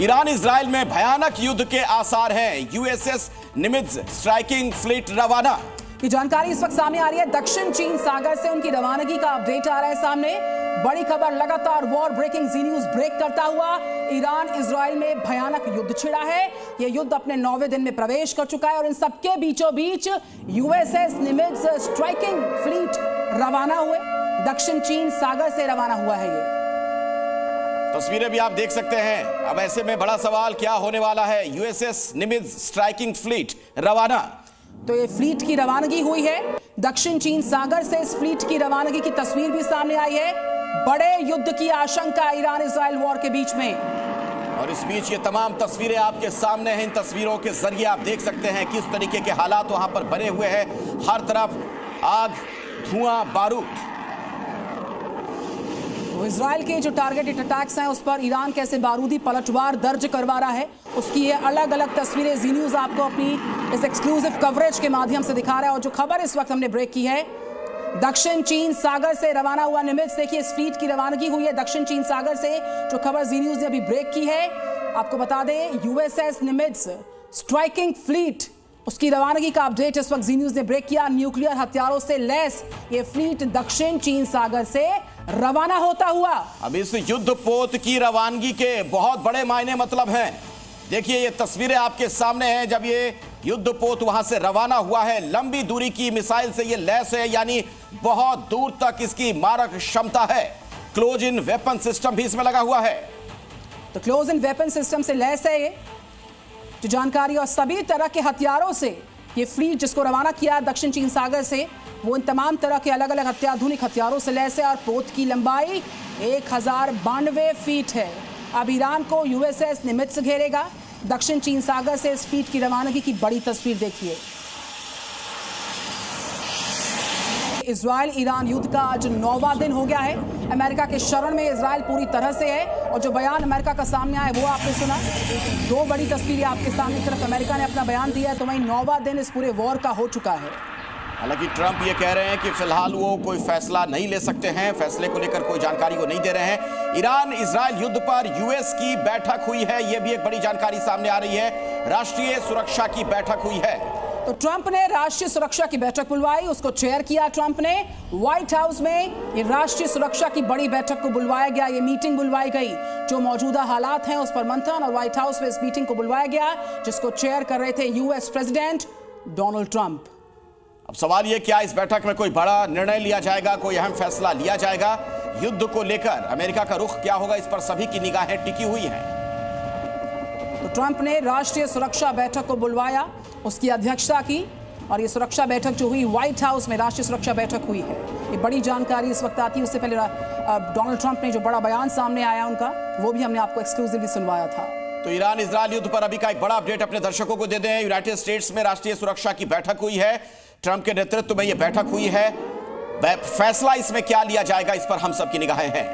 Iran Israel में भयानक युद्ध के आसार हैं। यूएसएस निमित्ज स्ट्राइकिंग फ्लीट रवाना। की जानकारी इस वक्त सामने आ रही है। दक्षिण चीन सागर से उनकी रवानगी का अपडेट आ रहा है सामने। बड़ी खबर, लगातार वॉर ब्रेकिंग जी न्यूज ब्रेक करता हुआ ईरान इजराइल में भयानक युद्ध छिड़ा है। यह युद्ध अपने 9वें दिन में प्रवेश कर चुका है और इन सबके बीचों बीच यूएसएस निमित्ज स्ट्राइकिंग फ्लीट रवाना हुए। दक्षिण चीन सागर से रवाना हुआ है ये। तस्वीरें भी आप देख सकते हैं। अब ऐसे में बड़ा सवाल क्या होने वाला है। यूएसएस निमित्ज स्ट्राइकिंग फ्लीट रवाना। तो ये फ्लीट की रवानगी हुई है। दक्षिण चीन सागर से इस फ्लीट की रवानगी की तस्वीर भी सामने आई है। बड़े युद्ध की आशंका ईरान इजराइल वॉर के बीच में। और इस बीच ये तमाम तस्वीरें आपके सामने हैं। इन तस्वीरों के जरिए आप देख सकते हैं किस तरीके के हालात वहां पर बने हुए हैं। हर तरफ आग, धुआं, बारूद। तो इजराइल के जो टारगेटेड अटैक्स हैं उस पर ईरान कैसे बारूदी पलटवार दर्ज करवा रहा है, उसकी ये अलग अलग तस्वीरें जी न्यूज आपको अपनी इस एक्सक्लूसिव कवरेज के माध्यम से दिखा रहा है। और जो खबर इस वक्त हमने ब्रेक की है, दक्षिण चीन सागर से रवाना हुआ निमित्ज, देखिए इस फ्लीट की रवानगी हुई है दक्षिण चीन सागर से। जो खबर जी न्यूज ने अभी ब्रेक की है, आपको बता दें यूएसएस निमित्ज स्ट्राइकिंग फ्लीट, उसकी रवानगी का अपडेट इस वक्त जी न्यूज ने ब्रेक किया। न्यूक्लियर हथियारों से लैस ये फ्लीट दक्षिण चीन सागर से रवाना होता हुआ। अब इस युद्ध पोत की रवानगी के बहुत बड़े मायने मतलब हैं। देखिए ये तस्वीरें आपके सामने हैं। जब ये युद्ध पोत वहां से रवाना हुआ है, लंबी दूरी की मिसाइल से ये लैस है, यानी बहुत दूर तक इसकी मारक क्षमता है। क्लोज इन वेपन सिस्टम भी इसमें लगा हुआ है। तो क्लोज इन वेपन सिस्टम से लैस है ये जो जानकारी, और सभी तरह के हथियारों से ये फ्लीट जिसको रवाना किया दक्षिण चीन सागर से, वो इन तमाम तरह के अलग अलग अत्याधुनिक हथियारों से लैस है। और पोत की लंबाई 1092 फीट है। अब ईरान को यूएसएस निमित्ज से घेरेगा। दक्षिण चीन सागर से इस फ्लीट की रवानगी की बड़ी तस्वीर देखिए। इजराइल ईरान युद्ध का आज 9वां दिन हो गया है। अमेरिका के शरण में इजराइल पूरी तरह से है और जो बयान अमेरिका का सामने आया वो आपने सुना। दो बड़ी तस्वीरें आपके सामने, तरफ अमेरिका ने अपना बयान दिया है तो वहीं 9वां दिन इस पूरे वॉर का हो चुका है। हालांकि ट्रंप ये कह रहे हैं कि फिलहाल वो कोई फैसला नहीं ले सकते हैं, फैसले को लेकर कोई जानकारी वो नहीं दे रहे हैं। ईरान इजराइल युद्ध पर यूएस की बैठक हुई है, ये भी एक बड़ी जानकारी सामने आ रही है। राष्ट्रीय सुरक्षा की बैठक हुई है। तो ट्रंप ने राष्ट्रीय सुरक्षा की बैठक बुलवाई, उसको चेयर किया ट्रंप ने। व्हाइट हाउस में ये राष्ट्रीय सुरक्षा की बड़ी बैठक को बुलवाया गया, ये मीटिंग बुलवाई गई। जो मौजूदा हालात हैं उस पर मंथन, और व्हाइट हाउस में इस मीटिंग को बुलवाया गया जिसको चेयर कर रहे थे यूएस प्रेसिडेंट डोनाल्ड ट्रंप। अब सवाल ये, क्या इस बैठक में कोई बड़ा निर्णय लिया जाएगा, कोई अहम फैसला लिया जाएगा? युद्ध को लेकर अमेरिका का रुख क्या होगा, इस पर सभी की निगाहें टिकी हुई हैं। तो ट्रंप ने राष्ट्रीय सुरक्षा बैठक को बुलवाया, उसकी अध्यक्षता की, और ये सुरक्षा बैठक जो हुई व्हाइट हाउस में राष्ट्रीय सुरक्षा बैठक हुई है। ये बड़ी जानकारी इस वक्त आती है। उससे पहले डोनाल्ड ट्रंप ने जो बड़ा बयान सामने आया उनका, वो भी हमने आपको एक्सक्लूसिवली सुनवाया था। तो ईरान इजराइल युद्ध पर अभी का एक बड़ा अपडेट अपने दर्शकों को दे दें। यूनाइटेड स्टेट्स में राष्ट्रीय सुरक्षा की बैठक हुई है, ट्रंप के नेतृत्व में यह बैठक हुई है। फैसला इसमें क्या लिया जाएगा, इस पर हम सबकी निगाहें हैं।